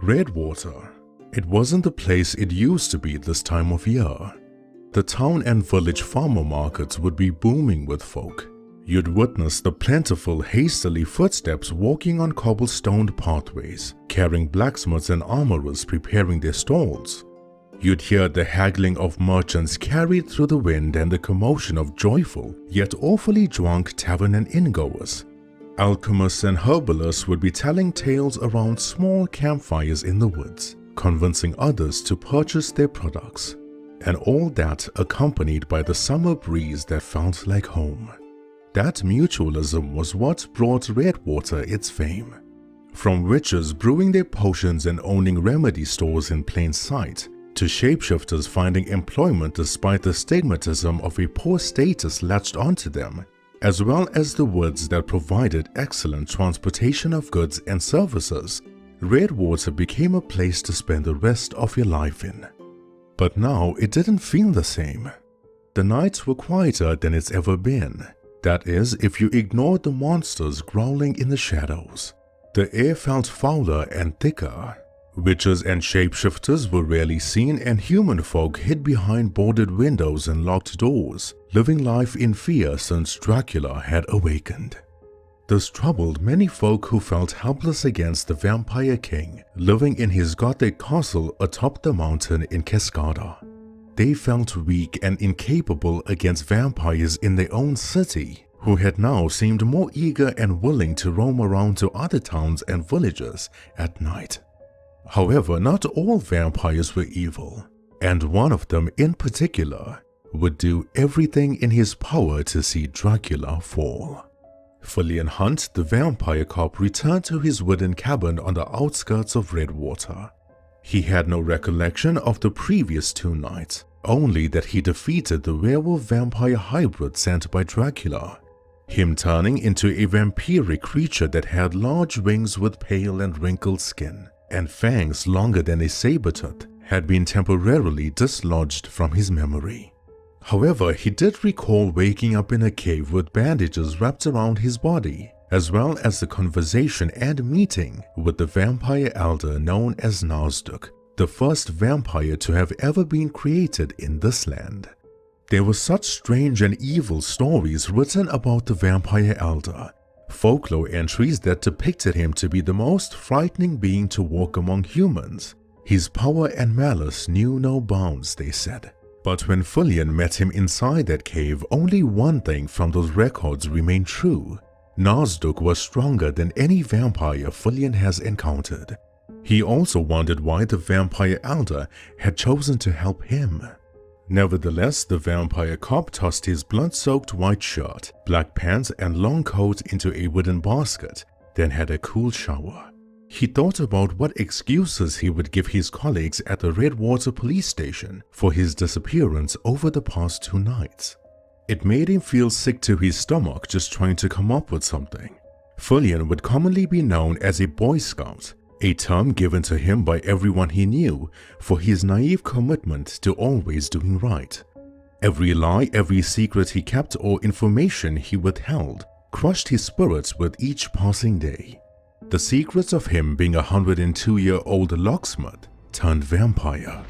Redwater. It wasn't the place it used to be this time of year. The town and village farmer markets would be booming with folk. You'd witness the plentiful, hastily footsteps walking on cobblestoned pathways, carrying blacksmiths and armorers preparing their stalls. You'd hear the haggling of merchants carried through the wind and the commotion of joyful, yet awfully drunk tavern and inngoers. Alchemists and herbalists would be telling tales around small campfires in the woods, convincing others to purchase their products. And all that accompanied by the summer breeze that felt like home. That mutualism was what brought Redwater its fame. From witches brewing their potions and owning remedy stores in plain sight, to shapeshifters finding employment despite the stigmatism of a poor status latched onto them, as well as the woods that provided excellent transportation of goods and services, Redwater became a place to spend the rest of your life in. But now it didn't feel the same. The nights were quieter than it's ever been. That is, if you ignored the monsters growling in the shadows. The air felt fouler and thicker. Witches and shapeshifters were rarely seen, and human folk hid behind boarded windows and locked doors, living life in fear since Dracula had awakened. This troubled many folk who felt helpless against the vampire king living in his gothic castle atop the mountain in Cascada. They felt weak and incapable against vampires in their own city, who had now seemed more eager and willing to roam around to other towns and villages at night. However, not all vampires were evil, and one of them in particular would do everything in his power to see Dracula fall. Fillian Hunt, the vampire cop, returned to his wooden cabin on the outskirts of Redwater. He had no recollection of the previous 2 nights, only that he defeated the werewolf-vampire hybrid sent by Dracula. Him turning into a vampiric creature that had large wings with pale and wrinkled skin, and fangs longer than a saber-tooth, had been temporarily dislodged from his memory. However, he did recall waking up in a cave with bandages wrapped around his body, as well as the conversation and meeting with the vampire elder known as Nazduk, the first vampire to have ever been created in this land. There were such strange and evil stories written about the vampire elder, folklore entries that depicted him to be the most frightening being to walk among humans. His power and malice knew no bounds, they said. But when Fillian met him inside that cave, only one thing from those records remained true. Nazduk was stronger than any vampire Fillian has encountered. He also wondered why the vampire elder had chosen to help him. Nevertheless, the vampire cop tossed his blood-soaked white shirt, black pants and long coat into a wooden basket, then had a cool shower. He thought about what excuses he would give his colleagues at the Redwater police station for his disappearance over the past 2 nights. It made him feel sick to his stomach just trying to come up with something. Fillian would commonly be known as a Boy Scout, a term given to him by everyone he knew for his naive commitment to always doing right. Every lie, every secret he kept or information he withheld crushed his spirits with each passing day. The secrets of him being a 102-year-old locksmith turned vampire.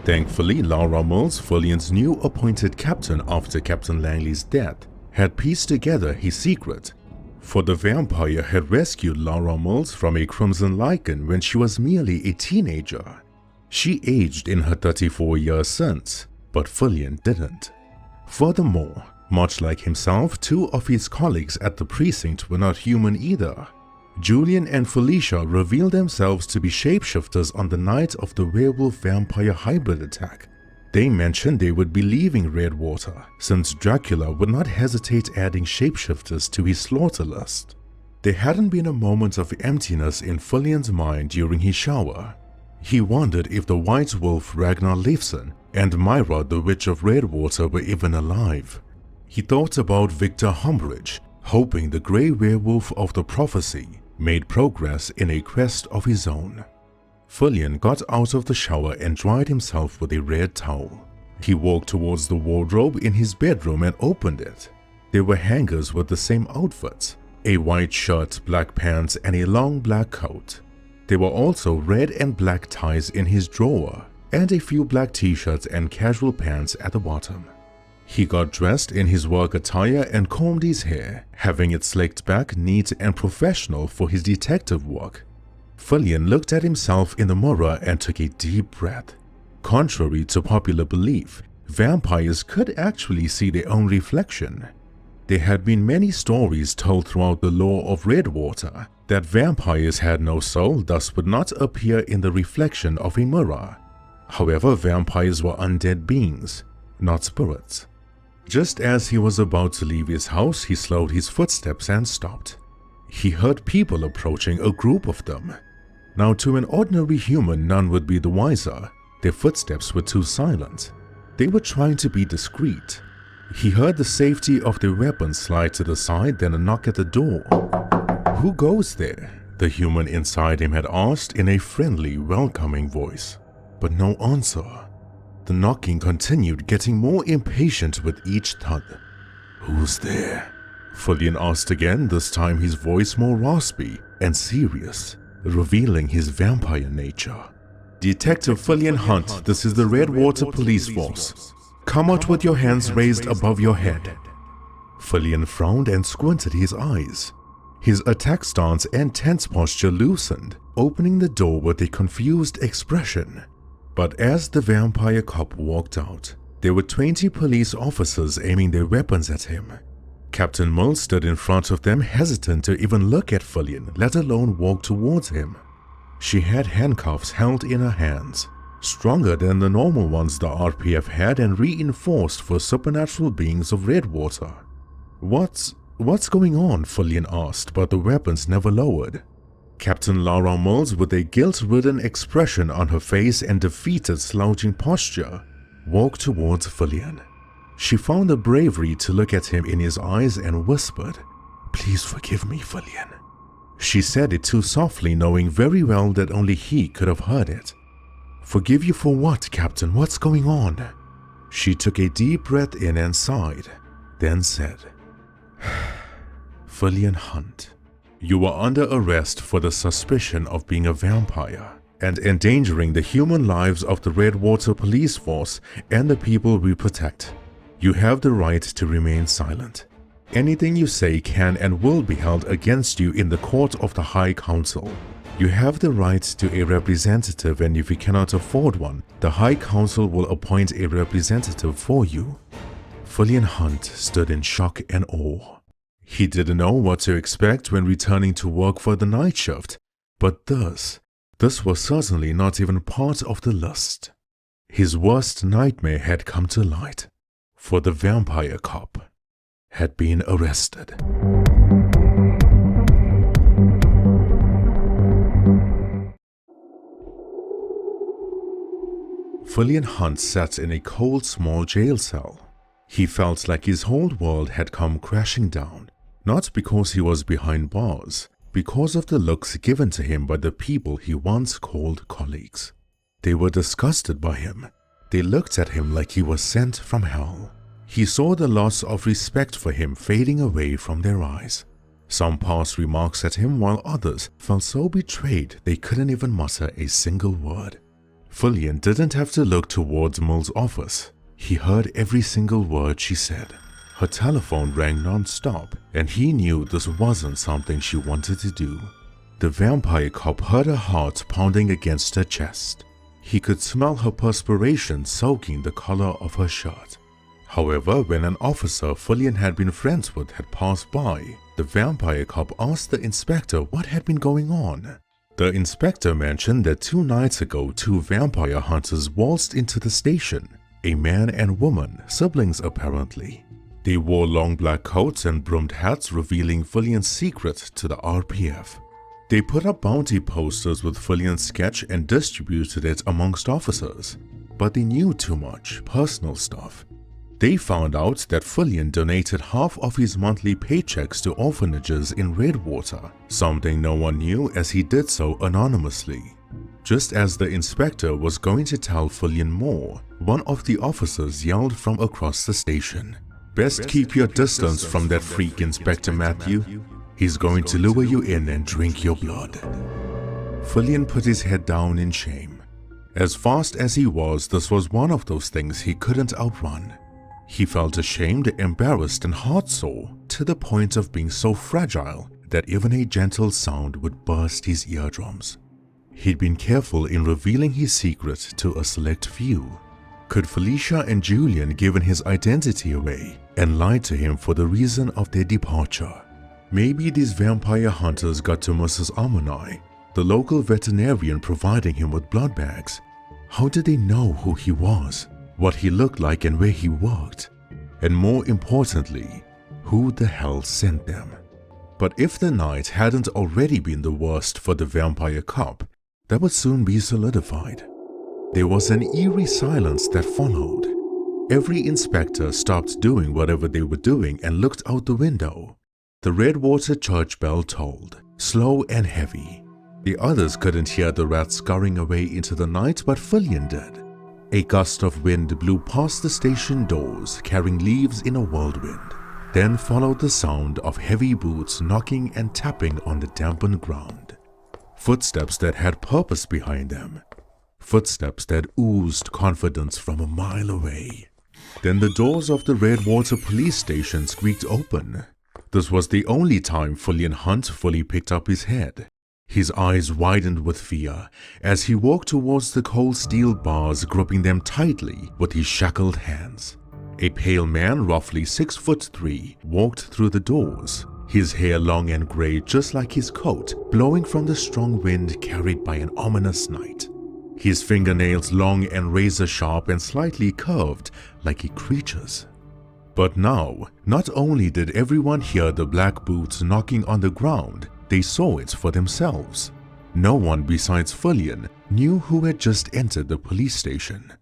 Thankfully, Laura Mills, Fillian's new appointed captain after Captain Langley's death, had pieced together his secret. For the vampire had rescued Laura Mills from a crimson lichen when she was merely a teenager. She aged in her 34 years since, but Fillian didn't. Furthermore, much like himself, 2 of his colleagues at the precinct were not human either. Julian and Felicia revealed themselves to be shapeshifters on the night of the werewolf-vampire hybrid attack. They mentioned they would be leaving Redwater, since Dracula would not hesitate adding shapeshifters to his slaughter list. There hadn't been a moment of emptiness in Fillian's mind during his shower. He wondered if the White Wolf Ragnar Leifson and Myra the Witch of Redwater were even alive. He thought about Victor Humbridge, hoping the Grey Werewolf of the Prophecy made progress in a quest of his own. Fillian got out of the shower and dried himself with a red towel. He walked towards the wardrobe in his bedroom and opened it. There were hangers with the same outfits, a white shirt, black pants, and a long black coat. There were also red and black ties in his drawer, and a few black t-shirts and casual pants at the bottom. He got dressed in his work attire and combed his hair, having it slicked back neat and professional for his detective work. Fillian looked at himself in the mirror and took a deep breath. Contrary to popular belief, vampires could actually see their own reflection. There had been many stories told throughout the lore of Redwater that vampires had no soul, thus would not appear in the reflection of a mirror. However, vampires were undead beings, not spirits. Just as he was about to leave his house, he slowed his footsteps and stopped. He heard people approaching, a group of them. Now, to an ordinary human, none would be the wiser. Their footsteps were too silent. They were trying to be discreet. He heard the safety of their weapons slide to the side, then a knock at the door. "Who goes there?" the human inside him had asked in a friendly, welcoming voice. But no answer. The knocking continued, getting more impatient with each thud. "Who's there?" Fillian asked again, this time his voice more raspy and serious, revealing his vampire nature. "Detective Fillian Hunt, this is the Redwater Police Force. Come out with your hands raised above your head." Fillian frowned and squinted his eyes. His attack stance and tense posture loosened, opening the door with a confused expression. But as the vampire cop walked out, there were 20 police officers aiming their weapons at him. Captain Mills stood in front of them, hesitant to even look at Fillian, let alone walk towards him. She had handcuffs held in her hands, stronger than the normal ones the RPF had and reinforced for supernatural beings of Redwater. What's going on?" Fillian asked, but the weapons never lowered. Captain Lara Mills, with a guilt-ridden expression on her face and defeated slouching posture, walked towards Fillian. She found the bravery to look at him in his eyes and whispered, "Please forgive me, Fillian." She said it too softly, knowing very well that only he could have heard it. "Forgive you for what, Captain? What's going on?" She took a deep breath in and sighed, then said, "Fillian Hunt, you were under arrest for the suspicion of being a vampire and endangering the human lives of the Redwater Police Force and the people we protect. You have the right to remain silent. Anything you say can and will be held against you in the court of the High Council. You have the right to a representative, and if you cannot afford one, the High Council will appoint a representative for you." Fillian Hunt stood in shock and awe. He didn't know what to expect when returning to work for the night shift, but this was certainly not even part of the list. His worst nightmare had come to light, for the vampire cop had been arrested. Fillian Hunt sat in a cold, small jail cell. He felt like his whole world had come crashing down. Not because he was behind bars, because of the looks given to him by the people he once called colleagues. They were disgusted by him. They looked at him like he was sent from hell. He saw the loss of respect for him fading away from their eyes. Some passed remarks at him, while others felt so betrayed they couldn't even mutter a single word. Fillian didn't have to look towards Mill's office. He heard every single word she said. Her telephone rang non-stop, and he knew this wasn't something she wanted to do. The vampire cop heard her heart pounding against her chest. He could smell her perspiration soaking the collar of her shirt. However, when an officer Fillian had been friends with had passed by, the vampire cop asked the inspector what had been going on. The inspector mentioned that 2 nights ago 2 vampire hunters waltzed into the station, a man and woman, siblings apparently. They wore long black coats and brimmed hats, revealing Fillian's secret to the RPF. They put up bounty posters with Fillian's sketch and distributed it amongst officers, but they knew too much personal stuff. They found out that Fillian donated half of his monthly paychecks to orphanages in Redwater, something no one knew as he did so anonymously. Just as the inspector was going to tell Fillian more, one of the officers yelled from across the station, "Best keep your distance from that freak, Inspector Matthew. He's going to lure you in and drink your blood." Fillian put his head down in shame. As fast as he was, this was one of those things he couldn't outrun. He felt ashamed, embarrassed, and heartsore to the point of being so fragile that even a gentle sound would burst his eardrums. He'd been careful in revealing his secret to a select few. Could Felicia and Julian given his identity away and lied to him for the reason of their departure? Maybe these vampire hunters got to Mrs. Armonai, the local veterinarian, providing him with blood bags. How did they know who he was, what he looked like, and where he worked? And more importantly, who the hell sent them? But if the night hadn't already been the worst for the vampire cop, that would soon be solidified. There was an eerie silence that followed. Every inspector stopped doing whatever they were doing and looked out the window. The Redwater church bell tolled, slow and heavy. The others couldn't hear the rat scurrying away into the night, but Fillian did. A gust of wind blew past the station doors, carrying leaves in a whirlwind. Then followed the sound of heavy boots knocking and tapping on the dampened ground. Footsteps that had purpose behind them. Footsteps that oozed confidence from a mile away. Then the doors of the Redwater police station squeaked open. This was the only time Fillian Hunt fully picked up his head. His eyes widened with fear as he walked towards the cold steel bars, gripping them tightly with his shackled hands. A pale man, roughly 6'3", walked through the doors, his hair long and grey just like his coat, blowing from the strong wind carried by an ominous night. His fingernails long and razor-sharp and slightly curved like a creature's. But now, not only did everyone hear the black boots knocking on the ground, they saw it for themselves. No one besides Fillian knew who had just entered the police station.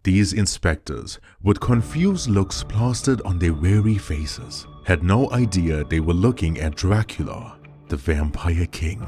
These inspectors, with confused looks plastered on their weary faces, had no idea they were looking at Dracula, the Vampire King.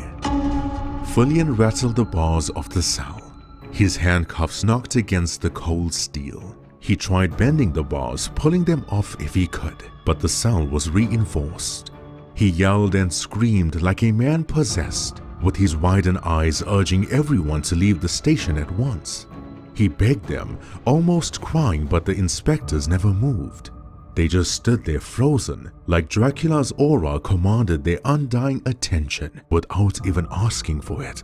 Fillian rattled the bars of the cell. His handcuffs knocked against the cold steel. He tried bending the bars, pulling them off if he could, but the cell was reinforced. He yelled and screamed like a man possessed, with his widened eyes urging everyone to leave the station at once. He begged them, almost crying, but the inspectors never moved. They just stood there frozen, like Dracula's aura commanded their undying attention without even asking for it.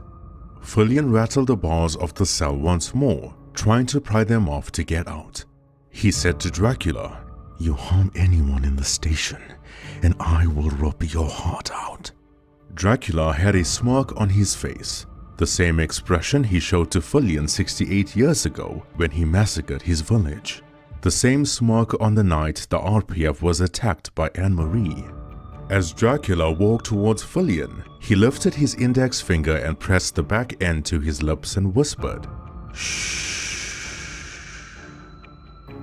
Fillian rattled the bars of the cell once more, trying to pry them off to get out. He said to Dracula, "You harm anyone in the station, and I will rip your heart out." Dracula had a smirk on his face, the same expression he showed to Fillian 68 years ago when he massacred his village. The same smirk on the night the RPF was attacked by Anne-Marie. As Dracula walked towards Fillian, he lifted his index finger and pressed the back end to his lips and whispered, "Shh."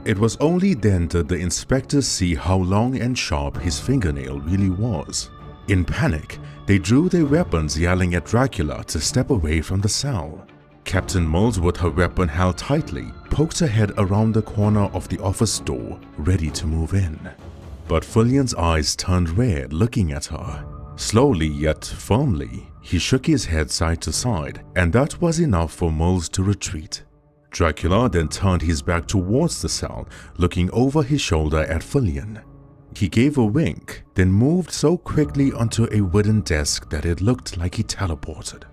It was only then did the inspectors see how long and sharp his fingernail really was. In panic, they drew their weapons, yelling at Dracula to step away from the cell. Captain Mills, with her weapon held tightly, poked her head around the corner of the office door, ready to move in. But Fillian's eyes turned red looking at her. Slowly yet firmly, he shook his head side to side, and that was enough for Mills to retreat. Dracula then turned his back towards the cell, looking over his shoulder at Fillian. He gave a wink, then moved so quickly onto a wooden desk that it looked like he teleported.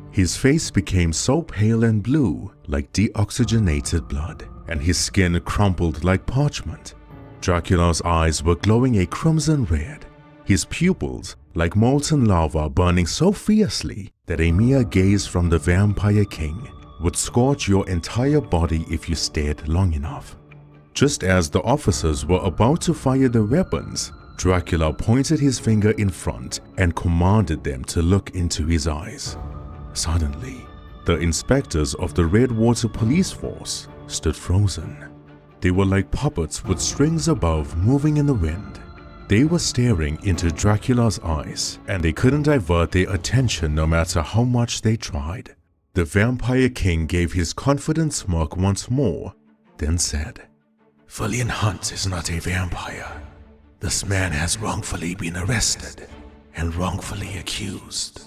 His face became so pale and blue, like deoxygenated blood, and his skin crumpled like parchment. Dracula's eyes were glowing a crimson red, his pupils like molten lava burning so fiercely that a mere gaze from the Vampire King would scorch your entire body if you stared long enough. Just as the officers were about to fire their weapons, Dracula pointed his finger in front and commanded them to look into his eyes. Suddenly, the inspectors of the Redwater police force stood frozen. They were like puppets with strings above moving in the wind. They were staring into Dracula's eyes, and they couldn't divert their attention no matter how much they tried. The Vampire King gave his confident smirk once more, then said, "Fillian Hunt is not a vampire. This man has wrongfully been arrested and wrongfully accused.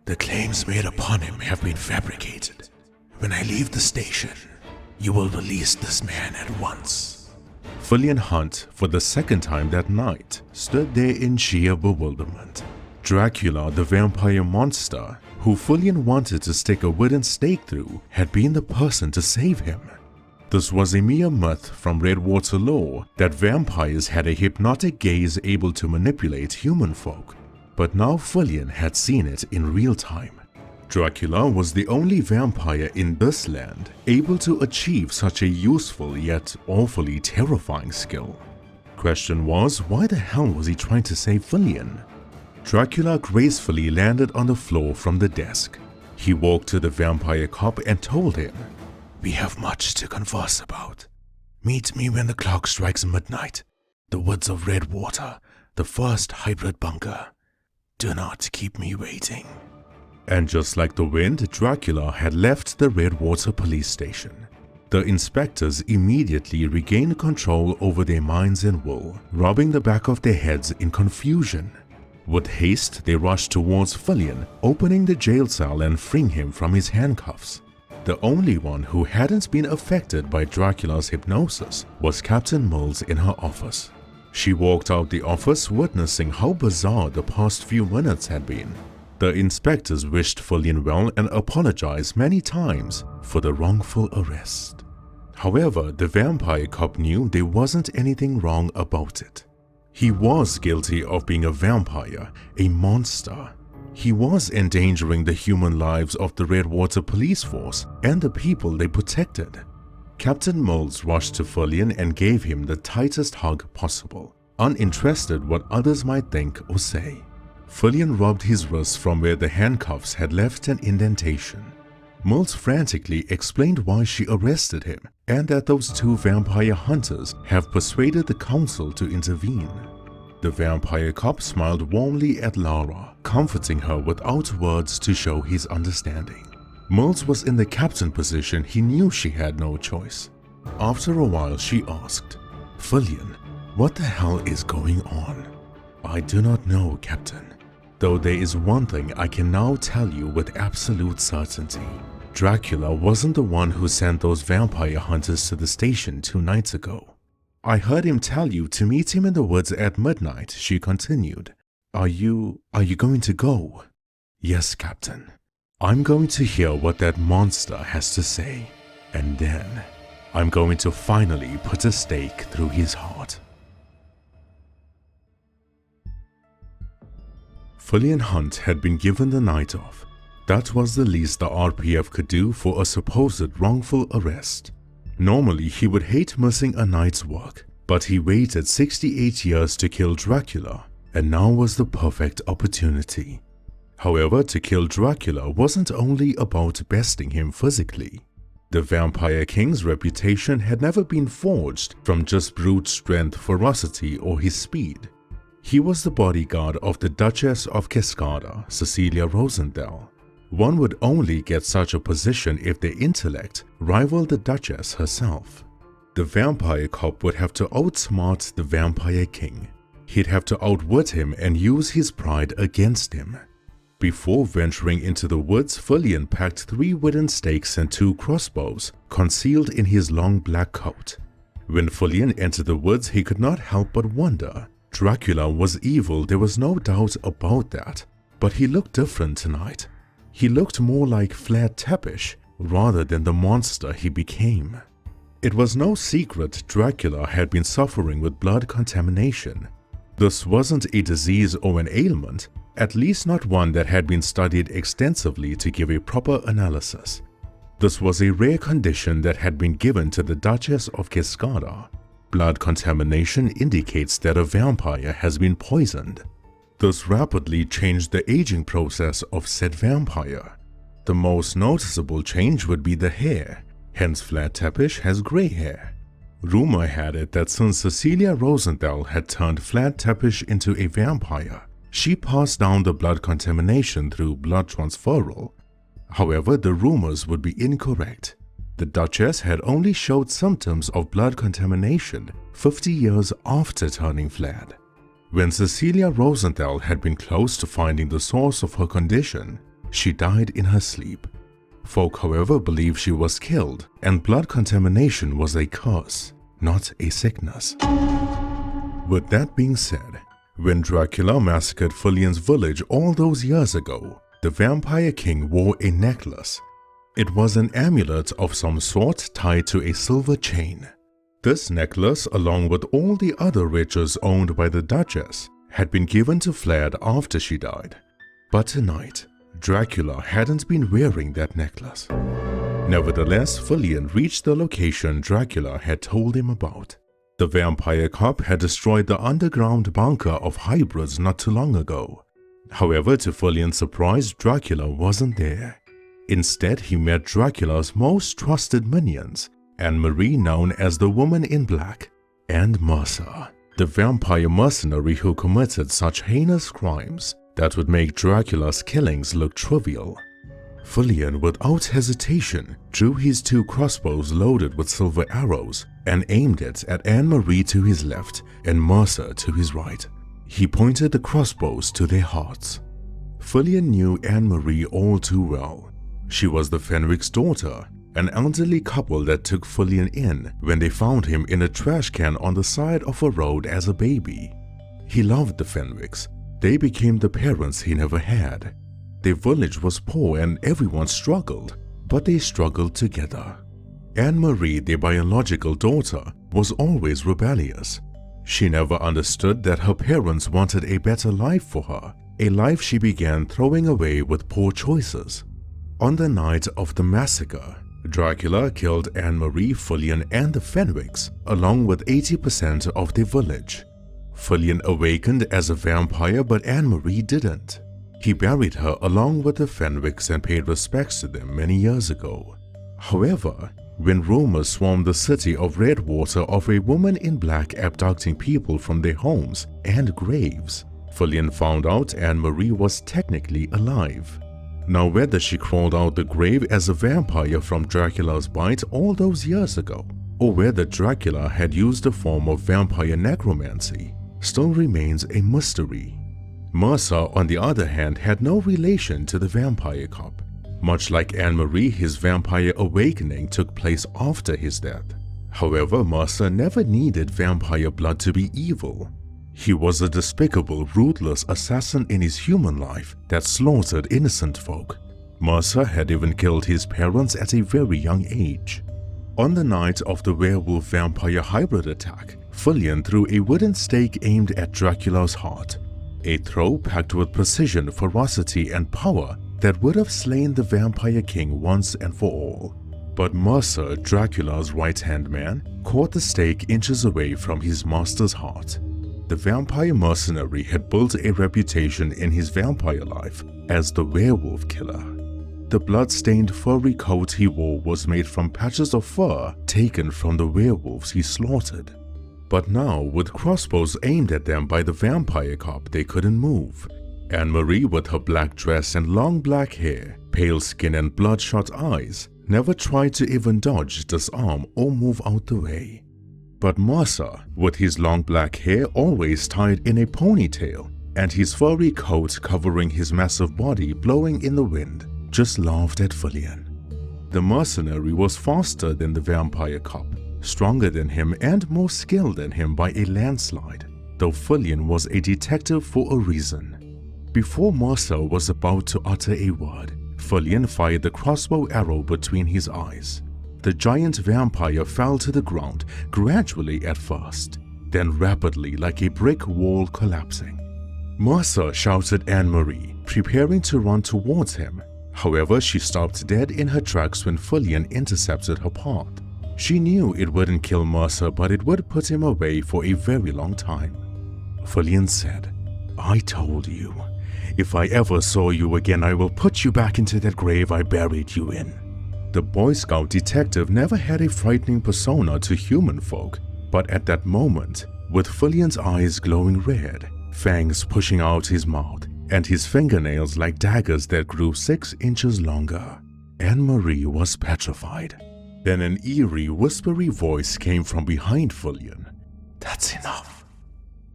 "The claims made upon him have been fabricated. When I leave the station, you will release this man at once." Fillian Hunt, for the second time that night, stood there in sheer bewilderment. Dracula, the vampire monster, who Fillian wanted to stick a wooden stake through, had been the person to save him. This was a mere myth from Redwater lore that vampires had a hypnotic gaze able to manipulate human folk, but now Fillian had seen it in real time. Dracula was the only vampire in this land able to achieve such a useful yet awfully terrifying skill. Question was, why the hell was he trying to save Fillian? Dracula gracefully landed on the floor from the desk. He walked to the vampire cop and told him, "We have much to converse about. Meet me when the clock strikes midnight. The woods of Redwater, the first hybrid bunker. Do not keep me waiting." And just like the wind, Dracula had left the Redwater police station. The inspectors immediately regained control over their minds and will, rubbing the back of their heads in confusion. With haste, they rushed towards Fillian, opening the jail cell and freeing him from his handcuffs. The only one who hadn't been affected by Dracula's hypnosis was Captain Mills in her office. She walked out the office witnessing how bizarre the past few minutes had been. The inspectors wished Fillian well and apologized many times for the wrongful arrest. However, the vampire cop knew there wasn't anything wrong about it. He was guilty of being a vampire, a monster. He was endangering the human lives of the Redwater police force and the people they protected. Captain Mills rushed to Fillian and gave him the tightest hug possible, uninterested what others might think or say. Fillian rubbed his wrist from where the handcuffs had left an indentation. Mills frantically explained why she arrested him and that those two vampire hunters have persuaded the council to intervene. The vampire cop smiled warmly at Lara, comforting her without words to show his understanding. Mills was in the captain position. He knew she had no choice. After a while she asked, "Fillian, what the hell is going on?" "I do not know, Captain. Though there is one thing I can now tell you with absolute certainty. Dracula wasn't the one who sent those vampire hunters to the station 2 nights ago. I heard him tell you to meet him in the woods at midnight," she continued. Are you going to go?" "Yes, Captain. I'm going to hear what that monster has to say, and then I'm going to finally put a stake through his heart." Fillian Hunt had been given the night off. That was the least the RPF could do for a supposed wrongful arrest. Normally, he would hate missing a night's work, but he waited 68 years to kill Dracula, and now was the perfect opportunity. However, to kill Dracula wasn't only about besting him physically. The Vampire King's reputation had never been forged from just brute strength, ferocity, or his speed. He was the bodyguard of the Duchess of Cascada, Cecilia Rosendahl. One would only get such a position if their intellect rivaled the Duchess herself. The vampire cop would have to outsmart the Vampire King. He'd have to outwit him and use his pride against him. Before venturing into the woods, Fillian packed 3 wooden stakes and 2 crossbows concealed in his long black coat. When Fillian entered the woods, he could not help but wonder. Dracula was evil, there was no doubt about that, but he looked different tonight. He looked more like Vlad Tepes rather than the monster he became. It was no secret Dracula had been suffering with blood contamination. This wasn't a disease or an ailment, at least not one that had been studied extensively to give a proper analysis. This was a rare condition that had been given to the Duchess of Cascada. Blood contamination indicates that a vampire has been poisoned. This rapidly changed the aging process of said vampire. The most noticeable change would be the hair, hence Vlad Tepes has grey hair. Rumor had it that since Cecilia Rosendahl had turned Vlad Tepes into a vampire, she passed down the blood contamination through blood transferal. However, the rumors would be incorrect. The Duchess had only showed symptoms of blood contamination 50 years after turning Vlad. When Cecilia Rosendahl had been close to finding the source of her condition, She died in her sleep. Folk, however, believe she was killed, and blood contamination was a curse, not a sickness. With that being said, when Dracula massacred Fillian's village all those years ago, the Vampire King wore a necklace. It was an amulet of some sort tied to a silver chain. This necklace, along with all the other riches owned by the Duchess, had been given to Vlad after she died. But tonight, Dracula hadn't been wearing that necklace. Nevertheless, Fillian reached the location Dracula had told him about. The vampire cop had destroyed the underground bunker of hybrids not too long ago. However, to Fillian's surprise, Dracula wasn't there. Instead, he met Dracula's most trusted minions, Anne-Marie, known as the Woman in Black, and Mercer, the vampire mercenary who committed such heinous crimes that would make Dracula's killings look trivial. Fillian, without hesitation, drew his 2 crossbows loaded with silver arrows and aimed it at Anne-Marie to his left and Mercer to his right. He pointed the crossbows to their hearts. Fillian knew Anne-Marie all too well. She was the Fenwick's daughter, an elderly couple that took Fillian in when they found him in a trash can on the side of a road as a baby. He loved the Fenwicks. They became the parents he never had. Their village was poor and everyone struggled, but they struggled together. Anne-Marie, their biological daughter, was always rebellious. She never understood that her parents wanted a better life for her, a life she began throwing away with poor choices. On the night of the massacre, Dracula killed Anne-Marie, Fillian, and the Fenwicks, along with 80% of their village. Fillian awakened as a vampire, but Anne-Marie didn't. He buried her along with the Fenwicks and paid respects to them many years ago. However, when rumors swarmed the city of Redwater of a woman in black abducting people from their homes and graves, Fillian found out Anne-Marie was technically alive. Now, whether she crawled out the grave as a vampire from Dracula's bite all those years ago, or whether Dracula had used a form of vampire necromancy, still remains a mystery. Mercer, on the other hand, had no relation to the vampire cop. Much like Anne-Marie, his vampire awakening took place after his death. However, Mercer never needed vampire blood to be evil. He was a despicable, ruthless assassin in his human life that slaughtered innocent folk. Mercer had even killed his parents at a very young age. On the night of the werewolf-vampire hybrid attack, Fillian threw a wooden stake aimed at Dracula's heart, a throw packed with precision, ferocity, and power that would have slain the Vampire King once and for all. But Mercer, Dracula's right-hand man, caught the stake inches away from his master's heart. The vampire mercenary had built a reputation in his vampire life as the werewolf killer. The blood-stained furry coat he wore was made from patches of fur taken from the werewolves he slaughtered. But now, with crossbows aimed at them by the vampire cop, they couldn't move. Anne-Marie, with her black dress and long black hair, pale skin and bloodshot eyes, never tried to even dodge, disarm, or move out the way. But Mercer, with his long black hair always tied in a ponytail and his furry coat covering his massive body blowing in the wind, just laughed at Fillian. The mercenary was faster than the vampire cop, stronger than him, and more skilled than him by a landslide, though Fillian was a detective for a reason. Before Mercer was about to utter a word, Fillian fired the crossbow arrow between his eyes. The giant vampire fell to the ground, gradually at first, then rapidly like a brick wall collapsing. Mercer shouted Anne-Marie, preparing to run towards him. However, she stopped dead in her tracks when Fillian intercepted her path. She knew it wouldn't kill Mercer, but it would put him away for a very long time. Fillian said, "I told you, if I ever saw you again, I will put you back into that grave I buried you in." The Boy Scout detective never had a frightening persona to human folk, but at that moment, with Fillian's eyes glowing red, fangs pushing out his mouth, and his fingernails like daggers that grew 6 inches longer, Anne-Marie was petrified. Then an eerie, whispery voice came from behind Fillian. "That's enough."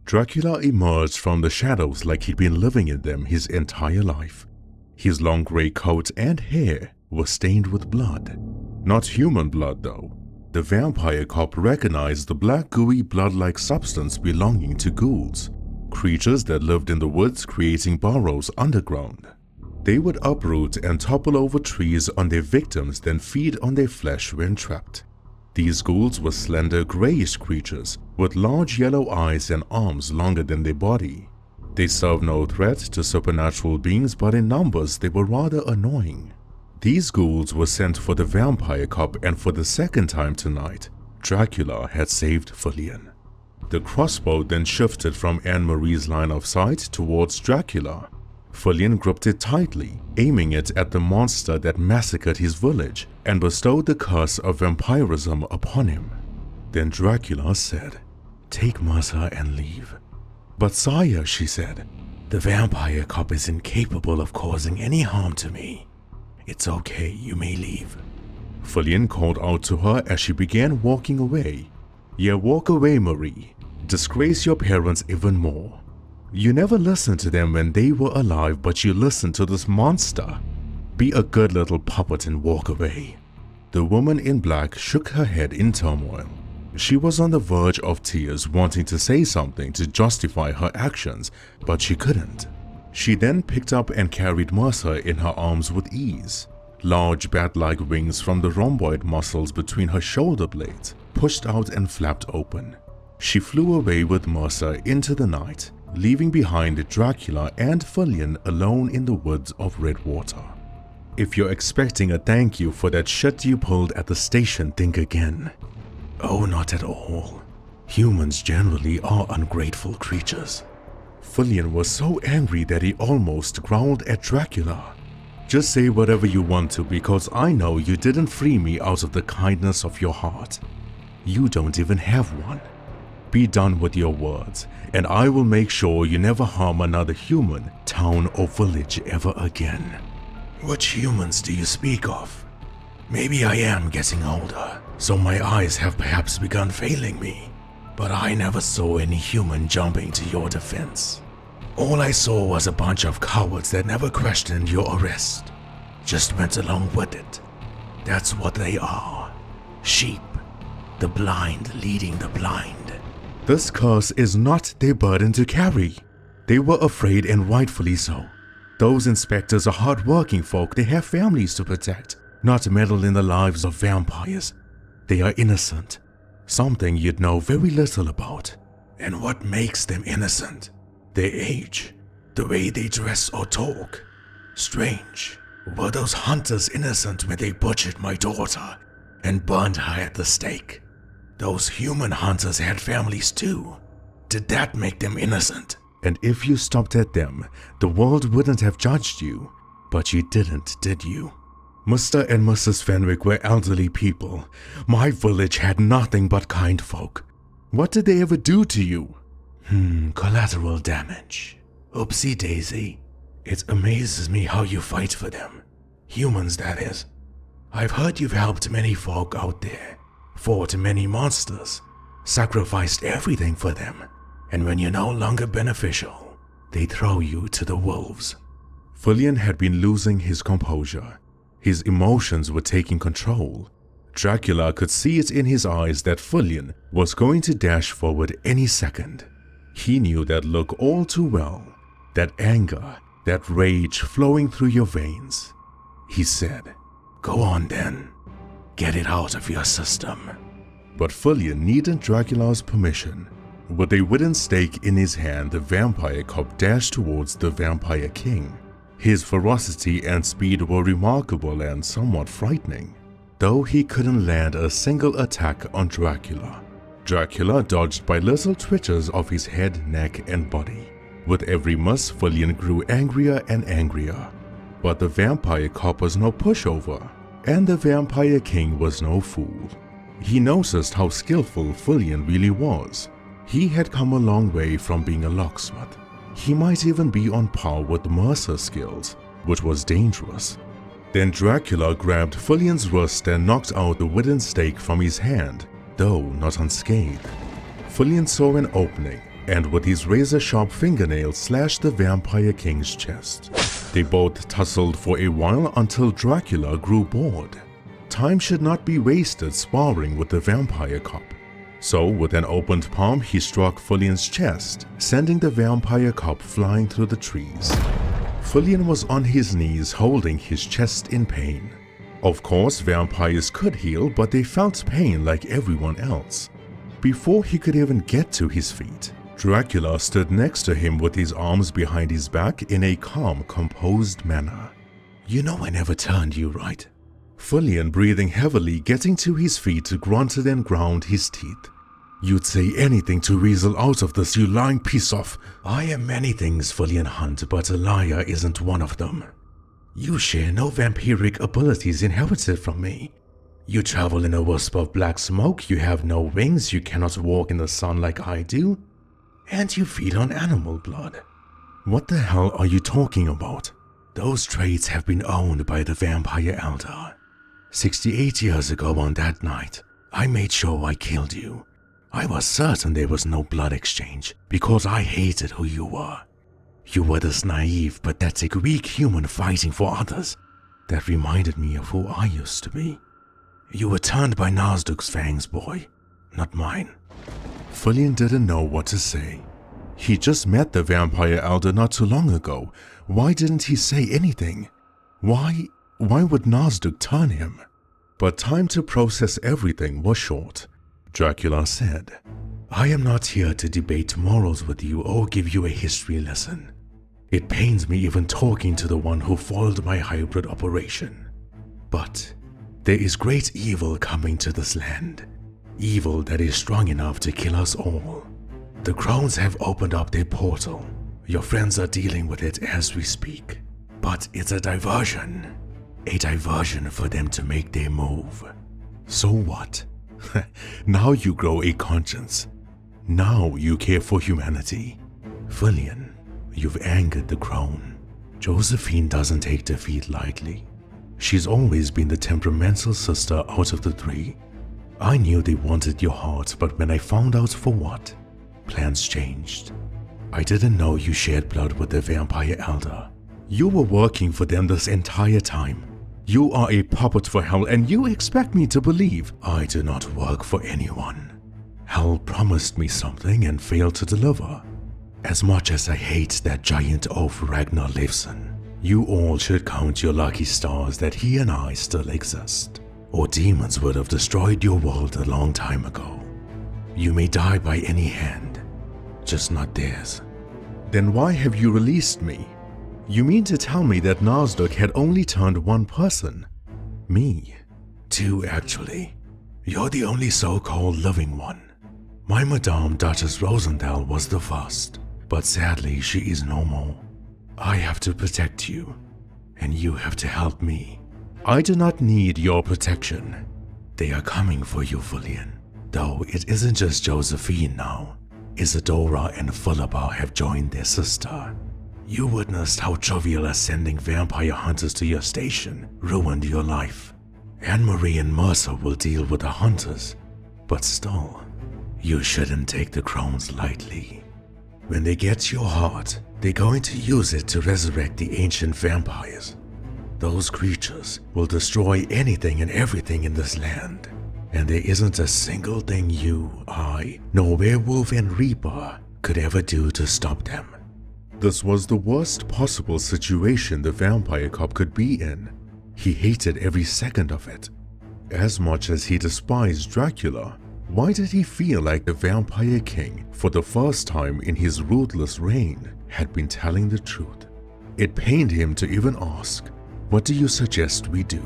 Dracula emerged from the shadows like he'd been living in them his entire life. His long gray coat and hair were stained with blood. Not human blood though. The vampire cop recognized the black gooey blood-like substance belonging to ghouls, creatures that lived in the woods creating burrows underground. They would uproot and topple over trees on their victims, then feed on their flesh when trapped. These ghouls were slender grayish creatures with large yellow eyes and arms longer than their body. They served no threat to supernatural beings, but in numbers they were rather annoying. These ghouls were sent for the vampire cop, and for the second time tonight, Dracula had saved Fillian. The crossbow then shifted from Anne-Marie's line of sight towards Dracula. Fillian gripped it tightly, aiming it at the monster that massacred his village and bestowed the curse of vampirism upon him. Then Dracula said, "Take Mercer and leave." "But sire," she said, "the vampire cop is incapable of causing any harm to me. It's okay, you may leave." Fillian called out to her as she began walking away. "Yeah, walk away, Marie. Disgrace your parents even more. You never listened to them when they were alive, but you listened to this monster. Be a good little puppet and walk away." The woman in black shook her head in turmoil. She was on the verge of tears, wanting to say something to justify her actions, but she couldn't. She then picked up and carried Mercer in her arms with ease. Large bat-like wings from the rhomboid muscles between her shoulder blades pushed out and flapped open. She flew away with Mercer into the night, leaving behind Dracula and Fillian alone in the woods of Redwater. If you're expecting a thank you for that shit you pulled at the station, think again. Oh, not at all. Humans generally are ungrateful creatures. Fillian was so angry that he almost growled at Dracula. "Just say whatever you want to, because I know you didn't free me out of the kindness of your heart. You don't even have one. Be done with your words, and I will make sure you never harm another human, town, or village ever again." "Which humans do you speak of? Maybe I am getting older, so my eyes have perhaps begun failing me, but I never saw any human jumping to your defense. All I saw was a bunch of cowards that never questioned your arrest, just went along with it. That's what they are. Sheep, the blind leading the blind." This curse is not their burden to carry. They were afraid, and rightfully so. Those inspectors are hard-working folk. They have families to protect, not meddle in the lives of vampires. They are innocent, something you'd know very little about. And what makes them innocent? Their age, the way they dress or talk. Strange. Were those hunters innocent when they butchered my daughter and burned her at the stake? Those human hunters had families too. Did that make them innocent? And if you stopped at them, the world wouldn't have judged you. But you didn't, did you? Mr. and Mrs. Fenwick were elderly people. My village had nothing but kind folk. What did they ever do to you? Collateral damage. Oopsie daisy. It amazes me how you fight for them. Humans, that is. I've heard you've helped many folk out there, fought many monsters, sacrificed everything for them, and when you're no longer beneficial, they throw you to the wolves. Fillian had been losing his composure. His emotions were taking control. Dracula could see it in his eyes that Fillian was going to dash forward any second. He knew that look all too well, that anger, that rage flowing through your veins. He said, "Go on then, get it out of your system." But Fillian needed Dracula's permission. With a wooden stake in his hand, the vampire cop dashed towards the vampire king. His ferocity and speed were remarkable and somewhat frightening, though he couldn't land a single attack on Dracula. Dracula dodged by little twitches of his head, neck, and body. With every miss, Fillian grew angrier and angrier. But the vampire cop was no pushover, and the vampire king was no fool. He noticed how skillful Fillian really was. He had come a long way from being a locksmith. He might even be on par with Mercer's skills, which was dangerous. Then Dracula grabbed Fillian's wrist and knocked out the wooden stake from his hand, though not unscathed. Fillian saw an opening and with his razor-sharp fingernails slashed the vampire king's chest. They both tussled for a while until Dracula grew bored. Time should not be wasted sparring with the vampire cop. So, with an opened palm, he struck Fillian's chest, sending the vampire cop flying through the trees. Fillian was on his knees holding his chest in pain. Of course, vampires could heal, but they felt pain like everyone else. Before he could even get to his feet, Dracula stood next to him with his arms behind his back in a calm, composed manner. "You know I never turned you, right?" Fillian, breathing heavily, getting to his feet, grunted and ground his teeth. "You'd say anything to weasel out of this, you lying piece of—" "I am many things, Fillian Hunt, but a liar isn't one of them. You share no vampiric abilities inherited from me. You travel in a wisp of black smoke, you have no wings, you cannot walk in the sun like I do, and you feed on animal blood." "What the hell are you talking about?" "Those traits have been owned by the vampire elder. 68 years ago on that night, I made sure I killed you. I was certain there was no blood exchange because I hated who you were. You were this naive, pathetic, weak human fighting for others. That reminded me of who I used to be. You were turned by Nazduk's fangs, boy, not mine." Fillian didn't know what to say. He just met the vampire elder not too long ago. Why didn't he say anything? Why would Nazduk turn him? But time to process everything was short. Dracula said, "I am not here to debate morals with you or give you a history lesson. It pains me even talking to the one who foiled my hybrid operation. But there is great evil coming to this land. Evil that is strong enough to kill us all. The Crones have opened up their portal. Your friends are dealing with it as we speak. But it's a diversion. A diversion for them to make their move. So what? Now you grow a conscience. Now you care for humanity. Fillian, you've angered the Crone. Josephine doesn't take defeat lightly. She's always been the temperamental sister out of the three. I knew they wanted your heart, but when I found out for what, plans changed. I didn't know you shared blood with the vampire elder. You were working for them this entire time. You are a puppet for Hell, and you expect me to believe I do not work for anyone. Hell promised me something and failed to deliver. As much as I hate that giant oaf Ragnar lives in, you all should count your lucky stars that he and I still exist, or demons would have destroyed your world a long time ago. You may die by any hand, just not theirs." "Then why have you released me? You mean to tell me that Nazduk had only turned one person? Me?" "Two, actually. You're the only so-called living one. My Madame Duchess Rosendal was the first, but sadly she is no more. I have to protect you, and you have to help me." "I do not need your protection." "They are coming for you, Fillian. Though it isn't just Josephine now. Isadora and Philippa have joined their sister. You witnessed how trivial sending vampire hunters to your station ruined your life. Anne-Marie and Mercer will deal with the hunters, but still, you shouldn't take the Crones lightly. When they get your heart, they're going to use it to resurrect the ancient vampires. Those creatures will destroy anything and everything in this land, and there isn't a single thing you, I, nor Werewolf and Reaper could ever do to stop them." This was the worst possible situation the vampire cop could be in. He hated every second of it. As much as he despised Dracula, why did he feel like the Vampire King, for the first time in his ruthless reign, had been telling the truth? It pained him to even ask, "What do you suggest we do?"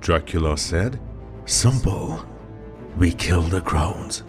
Dracula said, "Simple. We kill the Crones."